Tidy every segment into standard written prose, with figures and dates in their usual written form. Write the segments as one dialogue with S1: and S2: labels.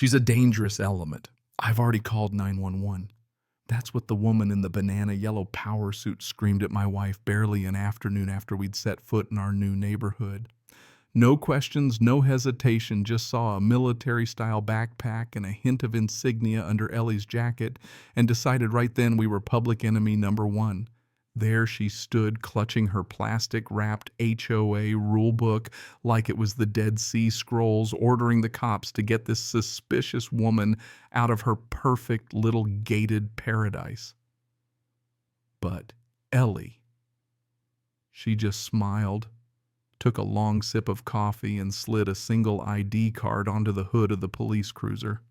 S1: She's a dangerous element. I've already called 911. That's what the woman in the banana yellow power suit screamed at my wife barely an afternoon after we'd set foot in our new neighborhood. No questions, no hesitation, just saw a military-style backpack and a hint of insignia under Ellie's jacket and decided right then we were public enemy number one. There she stood, clutching her plastic-wrapped HOA rulebook like it was the Dead Sea Scrolls, ordering the cops to get this suspicious woman out of her perfect little gated paradise. But Ellie, she just smiled, took a long sip of coffee, and slid a single ID card onto the hood of the police cruiser.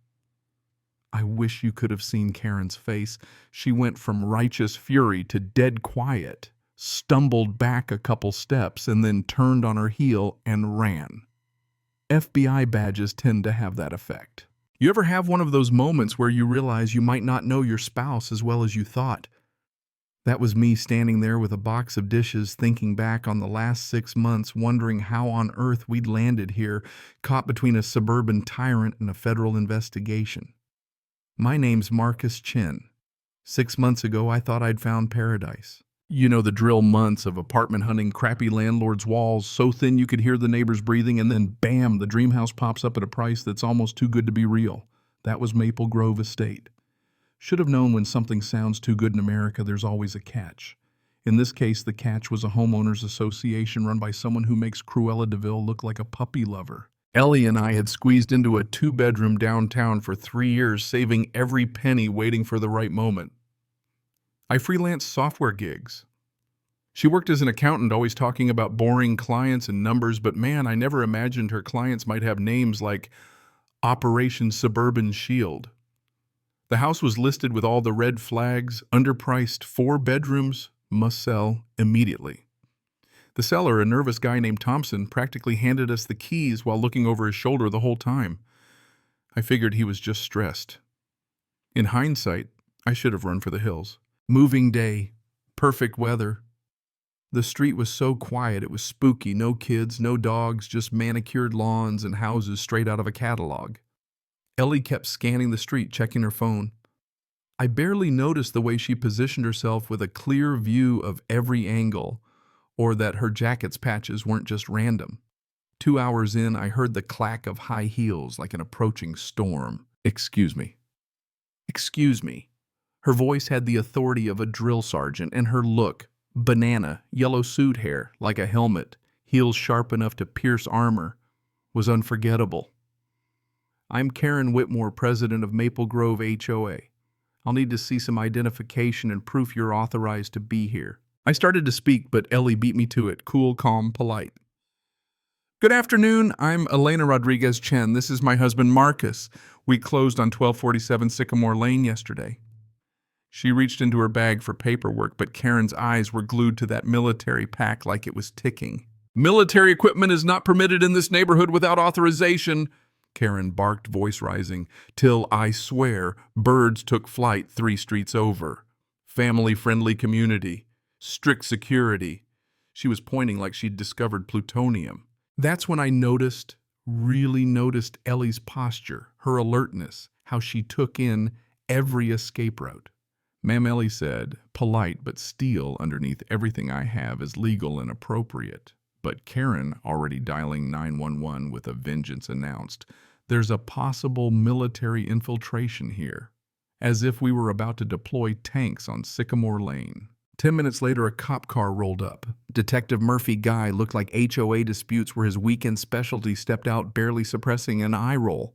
S1: I wish you could have seen Karen's face. She went from righteous fury to dead quiet, stumbled back a couple steps, and then turned on her heel and ran. FBI badges tend to have that effect. You ever have one of those moments where you realize you might not know your spouse as well as you thought? That was me standing there with a box of dishes, thinking back on the last 6 months, wondering how on earth we'd landed here, caught between a suburban tyrant and a federal investigation. My name's Marcus Chin. 6 months ago, I thought I'd found paradise. You know the drill: months of apartment hunting, crappy landlords' walls so thin you could hear the neighbors breathing, and then bam, the dream house pops up at a price that's almost too good to be real. That was Maple Grove Estate. Should have known when something sounds too good in America, there's always a catch. In this case, the catch was a homeowners association run by someone who makes Cruella de Vil look like a puppy lover. Ellie and I had squeezed into a 2-bedroom downtown for 3 years, saving every penny, waiting for the right moment. I freelanced software gigs. She worked as an accountant, always talking about boring clients and numbers, but man, I never imagined her clients might have names like Operation Suburban Shield. The house was listed with all the red flags, underpriced, 4 bedrooms, must sell immediately. The seller, a nervous guy named Thompson, practically handed us the keys while looking over his shoulder the whole time. I figured he was just stressed. In hindsight, I should have run for the hills. Moving day, perfect weather. The street was so quiet it was spooky. No kids, no dogs, just manicured lawns and houses straight out of a catalog. Ellie kept scanning the street, checking her phone. I barely noticed the way she positioned herself with a clear view of every angle, or that her jacket's patches weren't just random. 2 hours in, I heard the clack of high heels like an approaching storm. Excuse me. Excuse me. Her voice had the authority of a drill sergeant, and her look, banana, yellow suit hair, like a helmet, heels sharp enough to pierce armor, was unforgettable. I'm Karen Whitmore, president of Maple Grove HOA. I'll need to see some identification and proof you're authorized to be here. I started to speak, but Ellie beat me to it, cool, calm, polite. Good afternoon, I'm Elena Rodriguez Chen. This is my husband, Marcus. We closed on 1247 Sycamore Lane yesterday. She reached into her bag for paperwork, but Karen's eyes were glued to that military pack like it was ticking. Military equipment is not permitted in this neighborhood without authorization, Karen barked, voice rising, till, I swear, birds took flight 3 streets over. Family-friendly community. Strict security. She was pointing like she'd discovered plutonium. That's when I really noticed Ellie's posture, her alertness, how she took in every escape route. Ma'am, Ellie said, polite but steel underneath everything I have is legal and appropriate. But Karen, already dialing 911 with a vengeance, announced, there's a possible military infiltration here, as if we were about to deploy tanks on Sycamore Lane. 10 minutes later, a cop car rolled up. Detective Murphy Guy looked like HOA disputes were his weekend specialty, stepped out, barely suppressing an eye roll.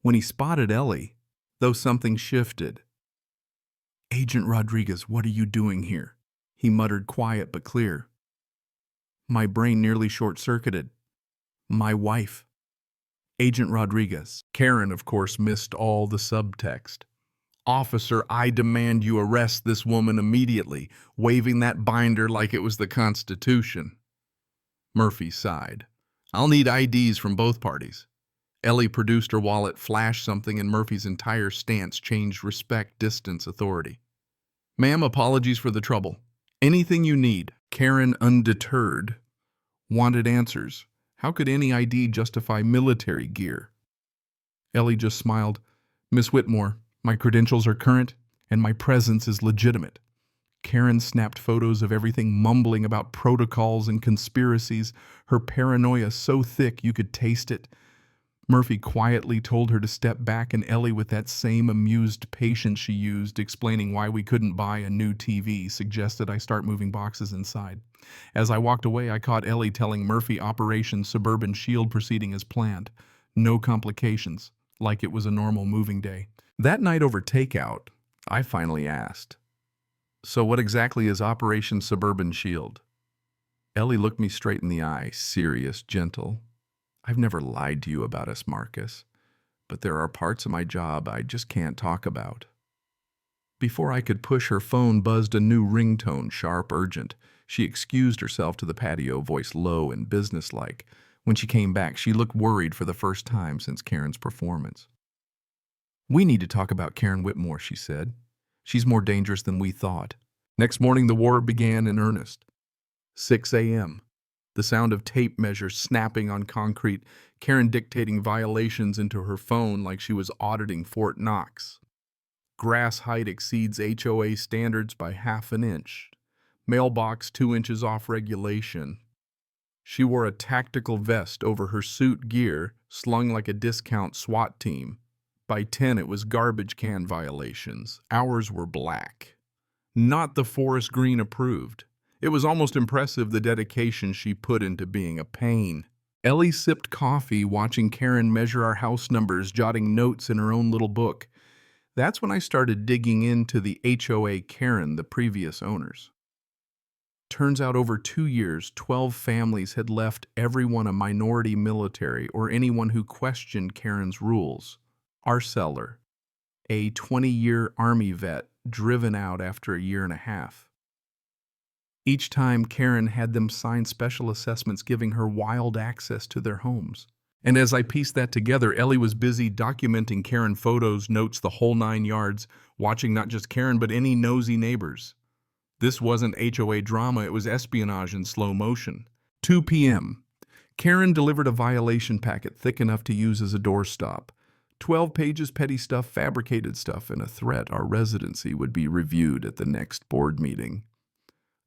S1: When he spotted Ellie, though, something shifted. Agent Rodriguez, what are you doing here? He muttered, quiet but clear. My brain nearly short-circuited. My wife. Agent Rodriguez. Karen, of course, missed all the subtext. Officer, I demand you arrest this woman immediately, waving that binder like it was the Constitution. Murphy sighed. I'll need IDs from both parties. Ellie produced her wallet, flashed something, and Murphy's entire stance changed: respect, distance, authority. Ma'am, apologies for the trouble. Anything you need. Karen, undeterred, wanted answers. How could any ID justify military gear? Ellie just smiled. Miss Whitmore, my credentials are current, and my presence is legitimate. Karen snapped photos of everything, mumbling about protocols and conspiracies, her paranoia so thick you could taste it. Murphy quietly told her to step back, and Ellie, with that same amused patience she used, explaining why we couldn't buy a new TV, suggested I start moving boxes inside. As I walked away, I caught Ellie telling Murphy Operation Suburban Shield proceeding as planned. No complications, like it was a normal moving day. That night over takeout, I finally asked, "So what exactly is Operation Suburban Shield?" Ellie looked me straight in the eye, serious, gentle. "I've never lied to you about us, Marcus, but there are parts of my job I just can't talk about." Before I could push, her phone buzzed a new ringtone, sharp, urgent. She excused herself to the patio, voice low and businesslike. When she came back, she looked worried for the first time since Karen's performance. "We need to talk about Karen Whitmore," she said. "She's more dangerous than we thought." Next morning, the war began in earnest. 6 a.m. The sound of tape measures snapping on concrete, Karen dictating violations into her phone like she was auditing Fort Knox. Grass height exceeds HOA standards by half an inch. Mailbox 2 inches off regulation. She wore a tactical vest over her suit gear, slung like a discount SWAT team. By 10, it was garbage can violations. Ours were black. Not the forest green approved. It was almost impressive, the dedication she put into being a pain. Ellie sipped coffee, watching Karen measure our house numbers, jotting notes in her own little book. That's when I started digging into the HOA Karen, the previous owners. Turns out over 2 years, 12 families had left, everyone a minority military or anyone who questioned Karen's rules. Our seller, a 20-year Army vet, driven out after a year and a half. Each time, Karen had them sign special assessments giving her wild access to their homes. And as I pieced that together, Ellie was busy documenting Karen photos, notes, the whole 9 yards, watching not just Karen but any nosy neighbors. This wasn't HOA drama, it was espionage in slow motion. 2 p.m. Karen delivered a violation packet thick enough to use as a doorstop. 12 pages, petty stuff, fabricated stuff, and a threat our residency would be reviewed at the next board meeting.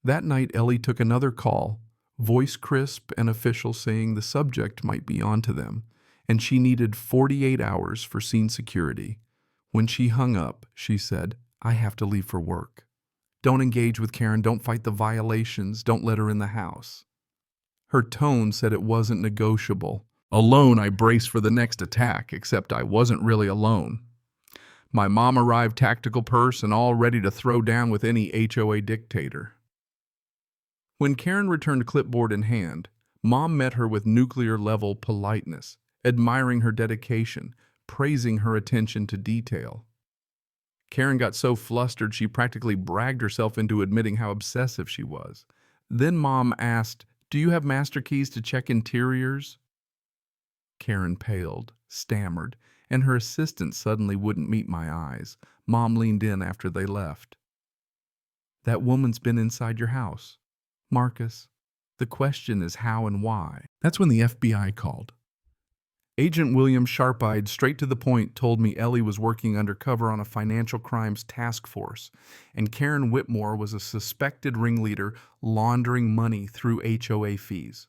S1: That night, Ellie took another call, voice crisp and official, saying the subject might be onto them, and she needed 48 hours for scene security. When she hung up, she said, "I have to leave for work. Don't engage with Karen, don't fight the violations, don't let her in the house." Her tone said it wasn't negotiable. Alone, I braced for the next attack, except I wasn't really alone. My mom arrived, tactical purse and all, ready to throw down with any HOA dictator. When Karen returned clipboard in hand, Mom met her with nuclear-level politeness, admiring her dedication, praising her attention to detail. Karen got so flustered she practically bragged herself into admitting how obsessive she was. Then Mom asked, "Do you have master keys to check interiors?" Karen paled, stammered, and her assistant suddenly wouldn't meet my eyes. Mom leaned in after they left. "That woman's been inside your house. Marcus, the question is how and why." That's when the FBI called. Agent Williams, sharp-eyed, straight to the point, told me Ellie was working undercover on a financial crimes task force, and Karen Whitmore was a suspected ringleader laundering money through HOA fees.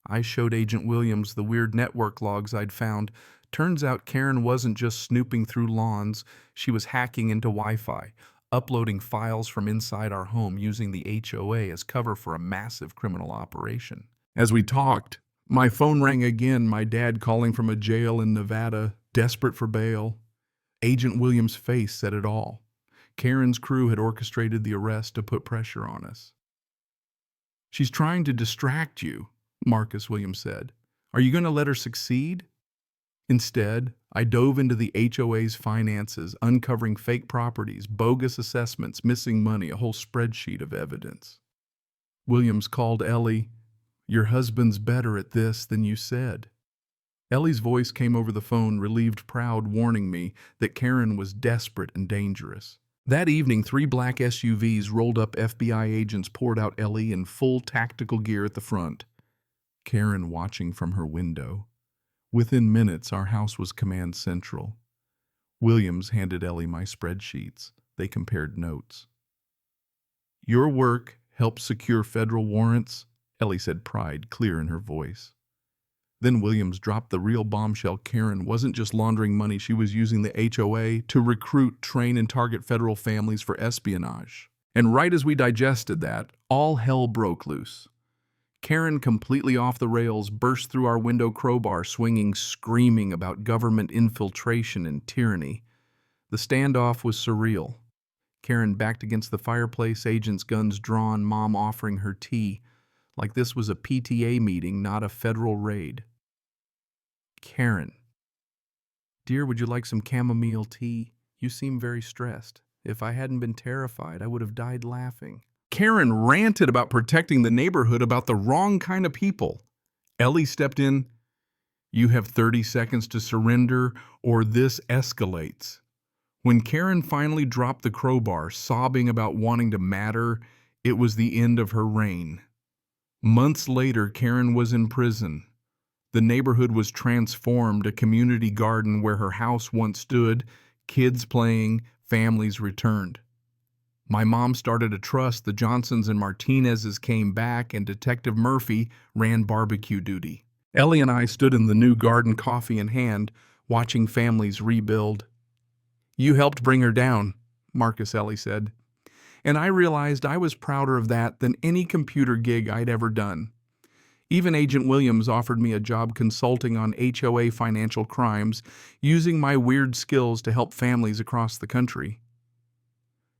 S1: I showed Agent Williams the weird network logs I'd found. Turns out Karen wasn't just snooping through lawns, she was hacking into Wi-Fi, uploading files from inside our home using the HOA as cover for a massive criminal operation. As we talked, my phone rang again, my dad calling from a jail in Nevada, desperate for bail. Agent Williams' face said it all. Karen's crew had orchestrated the arrest to put pressure on us. "She's trying to distract you," Marcus Williams said. "Are you going to let her succeed?" Instead, I dove into the HOA's finances, uncovering fake properties, bogus assessments, missing money, a whole spreadsheet of evidence. Williams called Ellie. "Your husband's better at this than you said." Ellie's voice came over the phone, relieved, proud, warning me that Karen was desperate and dangerous. That evening, 3 black SUVs rolled up. FBI agents poured out, Ellie in full tactical gear at the front. Karen watching from her window. Within minutes, our house was command central. Williams handed Ellie my spreadsheets. They compared notes. Your work helped secure federal warrants, Ellie said, pride clear in her voice. Then Williams dropped the real bombshell. Karen wasn't just laundering money, she was using the HOA to recruit, train, and target federal families for espionage. And right as we digested that, all hell broke loose. Karen, completely off the rails, burst through our window crowbar, swinging, screaming about government infiltration and tyranny. The standoff was surreal. Karen backed against the fireplace, agents' guns drawn, Mom offering her tea, like this was a PTA meeting, not a federal raid. Karen. Dear, would you like some chamomile tea? You seem very stressed. If I hadn't been terrified, I would have died laughing. Karen ranted about protecting the neighborhood, about the wrong kind of people. Ellie stepped in. You have 30 seconds to surrender or this escalates. When Karen finally dropped the crowbar, sobbing about wanting to matter, it was the end of her reign. Months later, Karen was in prison. The neighborhood was transformed, a community garden where her house once stood, kids playing, families returned. My mom started a trust, the Johnsons and Martinezes came back, and Detective Murphy ran barbecue duty. Ellie and I stood in the new garden, coffee in hand, watching families rebuild. You helped bring her down, Marcus, Ellie said. And I realized I was prouder of that than any computer gig I'd ever done. Even Agent Williams offered me a job consulting on HOA financial crimes, using my weird skills to help families across the country.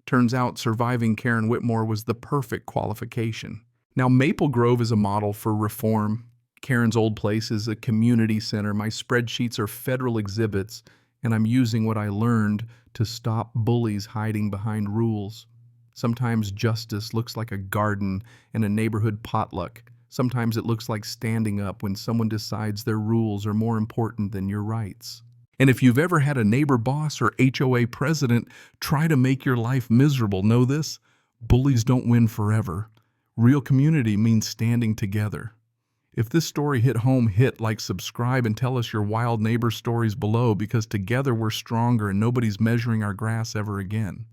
S1: Turns out surviving Karen Whitmore was the perfect qualification. Now Maple Grove is a model for reform. Karen's old place is a community center. My spreadsheets are federal exhibits, and I'm using what I learned to stop bullies hiding behind rules. Sometimes justice looks like a garden and a neighborhood potluck. Sometimes it looks like standing up when someone decides their rules are more important than your rights. And if you've ever had a neighbor boss or HOA president try to make your life miserable, know this: bullies don't win forever. Real community means standing together. If this story hit home, hit like, subscribe, and tell us your wild neighbor stories below, because together we're stronger and nobody's measuring our grass ever again.